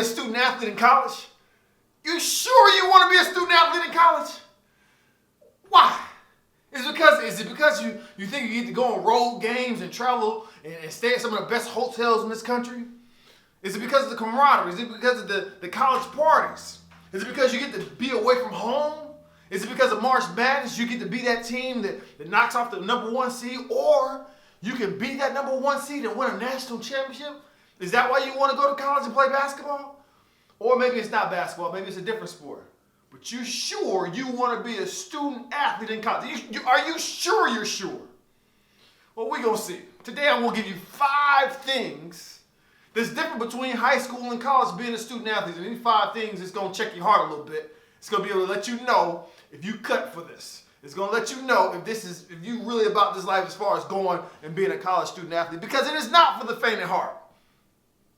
a student athlete in college? You sure you want to be a student athlete in college? Why? Is it because you think you get to go on road games and travel and stay at some of the best hotels in this country? Is it because of the camaraderie? Is it because of the college parties? Is it because you get to be away from home? Is it because of March Madness you get to be that team that knocks off the #1 seed? Or you can be that #1 seed and win a national championship? Is that why you want to go to college and play basketball? Or maybe it's not basketball, maybe it's a different sport. But you sure you want to be a student athlete in college? Are you sure you're sure? Well, we're going to see. Today I'm going to give you 5 things that's different between high school and college being a student athlete. And these 5 things is going to check your heart a little bit. It's going to be able to let you know if you cut for this. It's going to let you know if you really about this life as far as going and being a college student athlete. Because it is not for the faint of heart.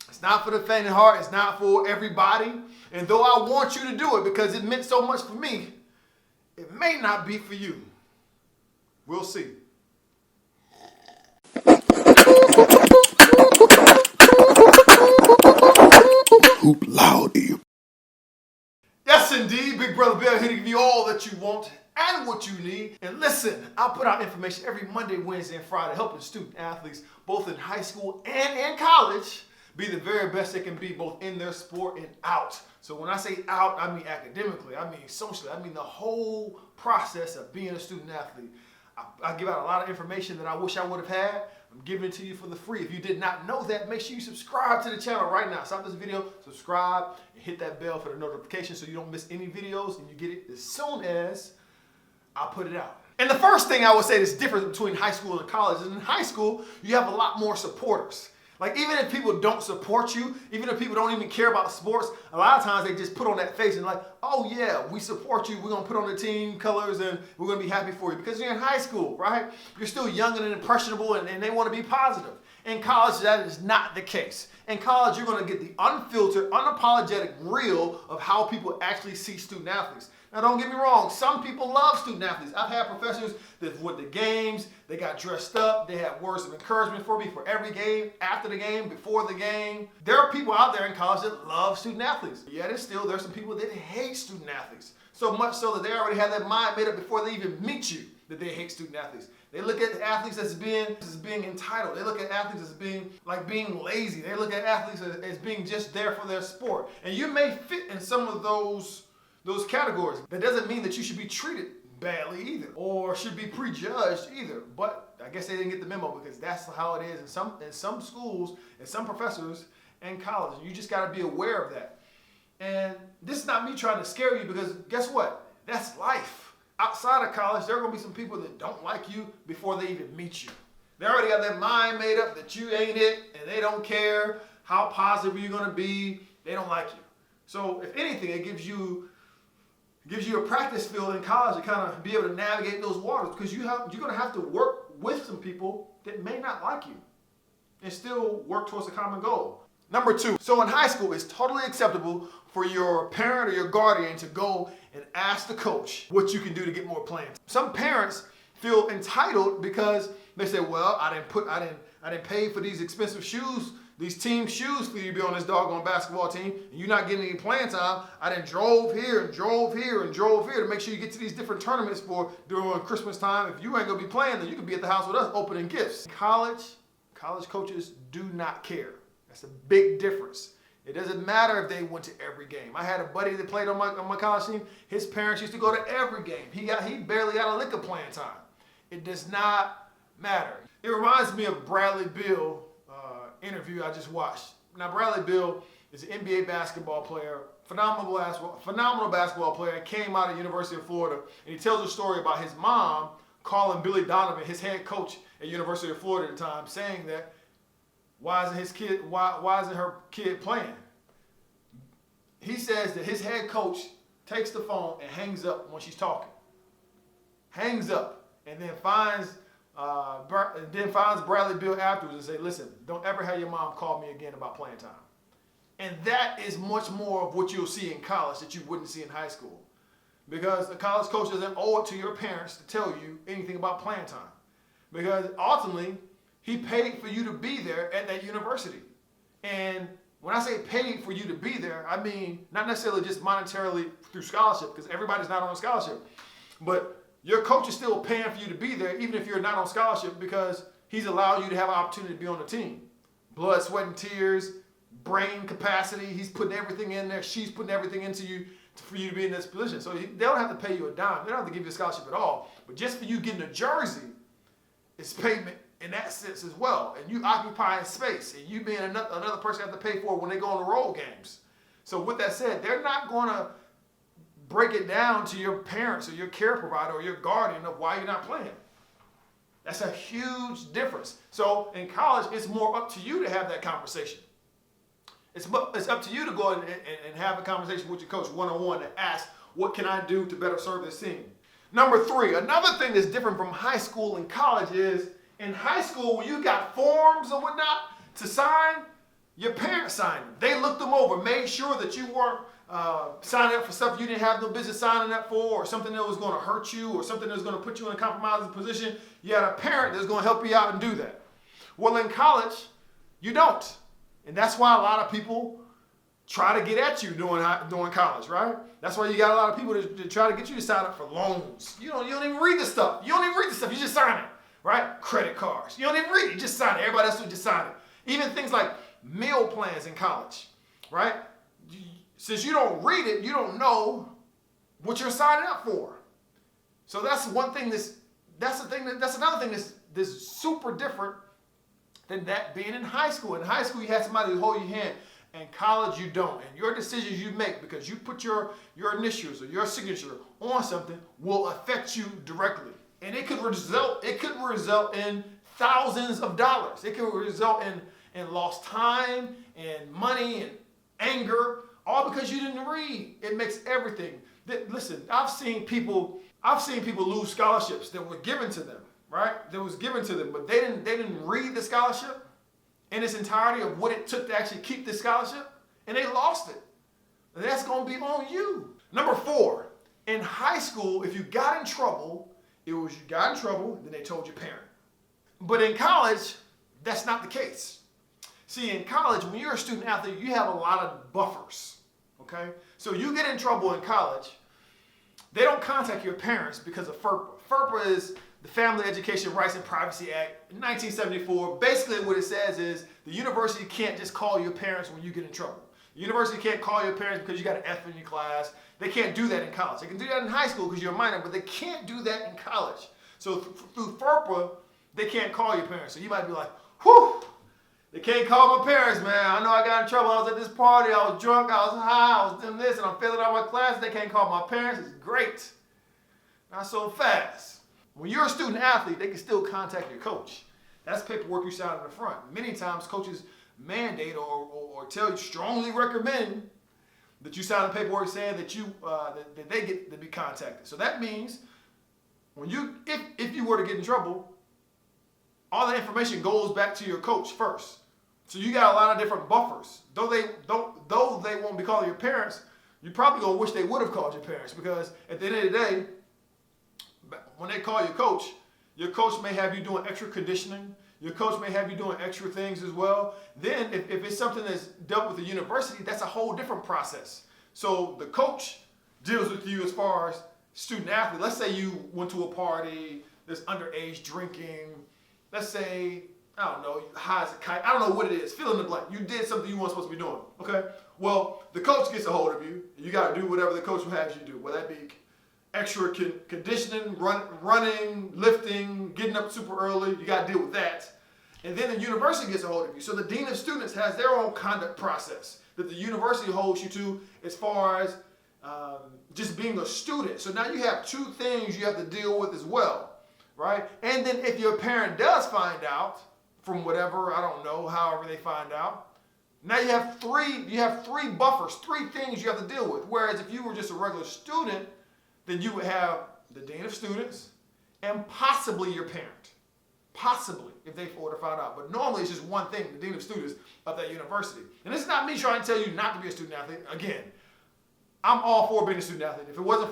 It's not for the faint of heart. It's not for everybody. And though I want you to do it because it meant so much for me, it may not be for you. We'll see. Hoop Laude. Yes, indeed. Big Brother Bel here to give you all that you want and what you need. And listen, I'll put out information every Monday, Wednesday, and Friday helping student athletes, both in high school and in college, be the very best they can be, both in their sport and out. So when I say out, I mean academically, I mean socially, I mean the whole process of being a student athlete. I give out a lot of information that I wish I would have had. I'm giving it to you for the free. If you did not know that, make sure you subscribe to the channel right now. Stop this video, subscribe, and hit that bell for the notification so you don't miss any videos and you get it as soon as I put it out. And the first thing I would say that's different between high school and college is in high school, you have a lot more supporters. Like, even if people don't support you, even if people don't even care about sports, a lot of times they just put on that face and like, oh yeah, we support you. We're going to put on the team colors and we're going to be happy for you. Because you're in high school, right? You're still young and impressionable and they want to be positive. In college, that is not the case. In college, you're going to get the unfiltered, unapologetic real of how people actually see student athletes. Now, don't get me wrong. Some people love student athletes. I've had professors that went to games. They got dressed up. They had words of encouragement for me for every game, after the game, before the game. There are people out there in college that love student athletes. Yet there's some people that hate student athletes. So much so that they already have their mind made up before they even meet you that they hate student athletes. They look at athletes as being entitled. They look at athletes as being lazy. They look at athletes as being just there for their sport. And you may fit in some of those categories. That doesn't mean that you should be treated badly either, or should be prejudged either. But I guess they didn't get the memo because that's how it is in some schools and some professors and colleges. You just got to be aware of that. And this is not me trying to scare you, because guess what? That's life. Outside of college, there are going to be some people that don't like you before they even meet you. They already got their mind made up that you ain't it, and they don't care how positive you're going to be. They don't like you. So if anything, it gives you a practice field in college to kind of be able to navigate those waters, because you're going to have to work with some people that may not like you and still work towards a common goal. Number 2, so in high school, it's totally acceptable for your parent or your guardian to go and ask the coach what you can do to get more playing. Some parents feel entitled because they say, well, I didn't pay for these expensive shoes, these team shoes for you to be on this doggone basketball team, and you're not getting any playing time. I done drove here and drove here and drove here to make sure you get to these different tournaments during Christmas time. If you ain't gonna be playing, then you can be at the house with us opening gifts. College coaches do not care. That's a big difference. It doesn't matter if they went to every game. I had a buddy that played on my college team. His parents used to go to every game. He barely got a lick of playing time. It does not matter. It reminds me of Bradley Bel interview I just watched. Now, Bradley Bel is an NBA basketball player, phenomenal basketball player, came out of the University of Florida, and he tells a story about his mom calling Billy Donovan, his head coach at University of Florida at the time, saying that why isn't her kid playing? He says that his head coach takes the phone and hangs up when she's talking. Hangs up, and then finds Bradley Bel afterwards and say, listen, don't ever have your mom call me again about playing time. And that is much more of what you'll see in college that you wouldn't see in high school. Because the college coach doesn't owe it to your parents to tell you anything about playing time. Because ultimately, he paid for you to be there at that university. And When I say paid for you to be there, I mean not necessarily just monetarily through scholarship, because everybody's not on a scholarship. But your coach is still paying for you to be there, even if you're not on scholarship, because he's allowed you to have an opportunity to be on the team. Blood, sweat, and tears, brain capacity. He's putting everything in there. She's putting everything into you for you to be in this position. So they don't have to pay you a dime. They don't have to give you a scholarship at all. But just for you getting a jersey, it's payment in that sense as well. And you occupying space, and you being another person have to pay for it when they go on the road games. So with that said, they're not going to break it down to your parents or your care provider or your guardian of why you're not playing. That's a huge difference. So in college, it's more up to you to have that conversation. It's up to you to go and have a conversation with your coach one-on-one to ask, what can I do to better serve this team? Number 3, another thing that's different from high school and college is, in high school, when you got forms or whatnot to sign, your parents signed them. They looked them over, made sure that you weren't signing up for stuff you didn't have no business signing up for, or something that was going to hurt you, or something that was going to put you in a compromising position. You had a parent that's going to help you out and do that. Well, in college, you don't. And that's why a lot of people try to get at you during college, right? That's why you got a lot of people that try to get you to sign up for loans. You don't even read the stuff. You don't even read the stuff. You just sign it, right? Credit cards. You don't even read it. You just sign it. Everybody else will just sign it. Even things like meal plans in college, right? Since you don't read it, you don't know what you're signing up for. So that's one thing that's another thing that's super different than that being in high school. In high school, you have somebody to hold your hand. In college, you don't. And your decisions you make because you put your initials or your signature on something will affect you directly. And it could result in thousands of dollars. It could result in lost time and money and anger, all because you didn't read. It makes everything. Listen, I've seen people lose scholarships that were given to them, right? That was given to them, but they didn't read the scholarship in its entirety of what it took to actually keep the scholarship, and they lost it. And that's going to be on you. Number 4, in high school, if you got in trouble, it was you got in trouble, then they told your parent. But in college, that's not the case. See, in college, when you're a student athlete, you have a lot of buffers, okay? So you get in trouble in college, they don't contact your parents because of FERPA. FERPA is the Family Education Rights and Privacy Act, 1974. Basically what it says is the university can't just call your parents when you get in trouble. The university can't call your parents because you got an F in your class. They can't do that in college. They can do that in high school because you're a minor, but they can't do that in college. So through FERPA, they can't call your parents. So you might be like, whew, they can't call my parents, man. I know I got in trouble. I was at this party. I was drunk. I was high. I was doing this, and I'm failing out my class. They can't call my parents. It's great. Not so fast. When you're a student athlete, they can still contact your coach. That's paperwork you sign in the front. Many times coaches mandate or tell you, strongly recommend that you sign the paperwork saying that that they get to be contacted. So that means if you were to get in trouble, all that information goes back to your coach first. So you got a lot of different buffers. Though they won't be calling your parents, you probably gonna wish they would have called your parents, because at the end of the day, when they call your coach may have you doing extra conditioning. Your coach may have you doing extra things as well. Then if it's something that's dealt with the university, that's a whole different process. So the coach deals with you as far as student athlete. Let's say you went to a party, there's underage drinking. Let's say, I don't know, high as a kite. I don't know what it is. Fill in the blank. You did something you weren't supposed to be doing. Okay? Well, the coach gets a hold of you. And you got to do whatever the coach has you do. Whether that be extra conditioning, running, lifting, getting up super early. You got to deal with that. And then the university gets a hold of you. So the dean of students has their own conduct process that the university holds you to as far as just being a student. So now you have 2 things you have to deal with as well. Right? And then if your parent does find out from whatever, I don't know, however they find out, now you have three buffers, 3 things you have to deal with. Whereas if you were just a regular student, then you would have the dean of students and possibly your parent. Possibly, if they were to find out. But normally it's just one thing, the dean of students of that university. And this is not me trying to tell you not to be a student athlete. Again, I'm all for being a student athlete. If it wasn't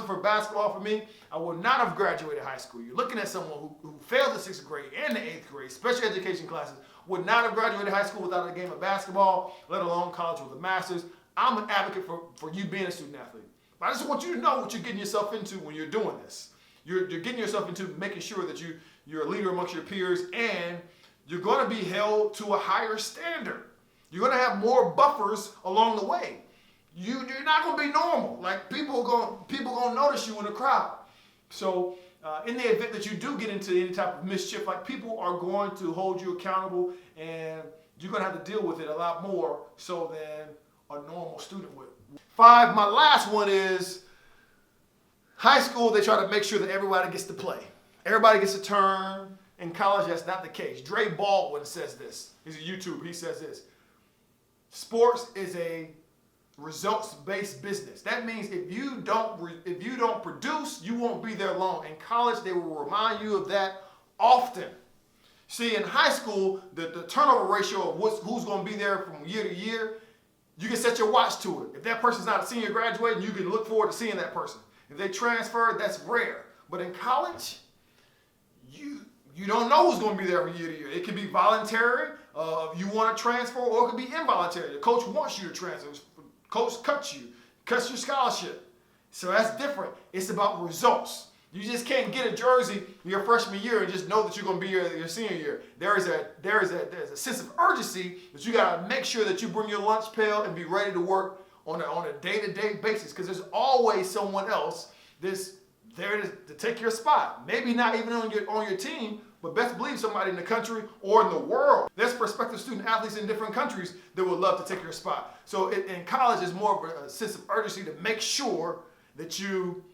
for basketball for me, I would not have graduated high school. You're looking at someone who failed the 6th grade and the 8th grade, special education classes, would not have graduated high school without a game of basketball, let alone college with a master's. I'm an advocate for you being a student athlete. But I just want you to know what you're getting yourself into when you're doing this. You're getting yourself into making sure that you're a leader amongst your peers, and you're going to be held to a higher standard. You're going to have more buffers along the way. You're not going to be normal. Like people going to notice you in the crowd. So in the event that you do get into any type of mischief, like people are going to hold you accountable, and you're going to have to deal with it a lot more so than a normal student would. 5, my last one is high school. They try to make sure that everybody gets to play. Everybody gets a turn. In college, that's not the case. Dre Baldwin says this. He's a YouTuber. He says this. Sports is a results-based business. That means if you don't produce, you won't be there long. In college, they will remind you of that often. See, in high school, the turnover ratio of who's going to be there from year to year, you can set your watch to it. If that person's not a senior graduating, you can look forward to seeing that person. If they transfer, that's rare. But in college, you don't know who's going to be there from year to year. It can be voluntary, you want to transfer, or it could be involuntary. The coach wants you to transfer. Coach cuts your scholarship. So that's different. It's about results. You just can't get a jersey your freshman year and just know that you're going to be here your senior year. There's a sense of urgency that you got to make sure that you bring your lunch pail and be ready to work on a day-to-day basis, because there's always someone else that's there to take your spot. Maybe not even on your team, but best believe somebody in the country or in the world. There's prospective student athletes in different countries that would love to take your spot. So in college, it's more of a sense of urgency to make sure that you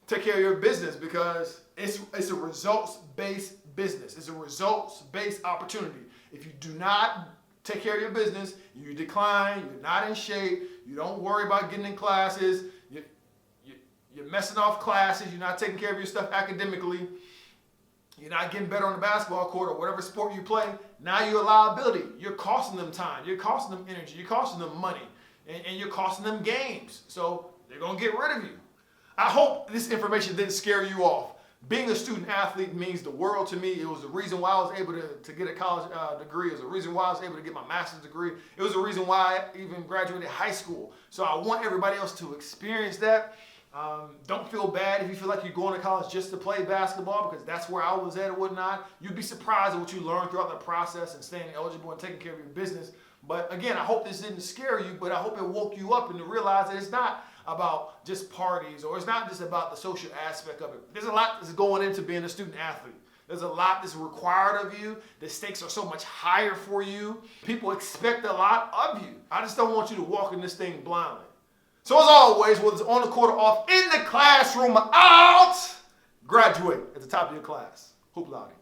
take care of your business, because it's a results-based business. It's a results-based opportunity. If you do not take care of your business, you decline, you're not in shape, you don't worry about getting in classes, you're messing off classes, you're not taking care of your stuff academically, you're not getting better on the basketball court or whatever sport you play, now you're a liability. You're costing them time, you're costing them energy, you're costing them money, and you're costing them games. So they're going to get rid of you. I hope this information didn't scare you off. Being a student athlete means the world to me. It was the reason why I was able to get a college degree. It was the reason why I was able to get my master's degree. It was the reason why I even graduated high school. So I want everybody else to experience that. Don't feel bad if you feel like you're going to college just to play basketball, because that's where I was at or whatnot. You'd be surprised at what you learn throughout the process and staying eligible and taking care of your business. But again, I hope this didn't scare you, but I hope it woke you up and to realize that it's not about just parties, or it's not just about the social aspect of it. There's a lot that's going into being a student athlete. There's a lot that's required of you. The stakes are so much higher for you. People expect a lot of you. I just don't want you to walk in this thing blindly. So as always, whether it's on the court or off, in the classroom or out, graduate at the top of your class. Hoop Laude.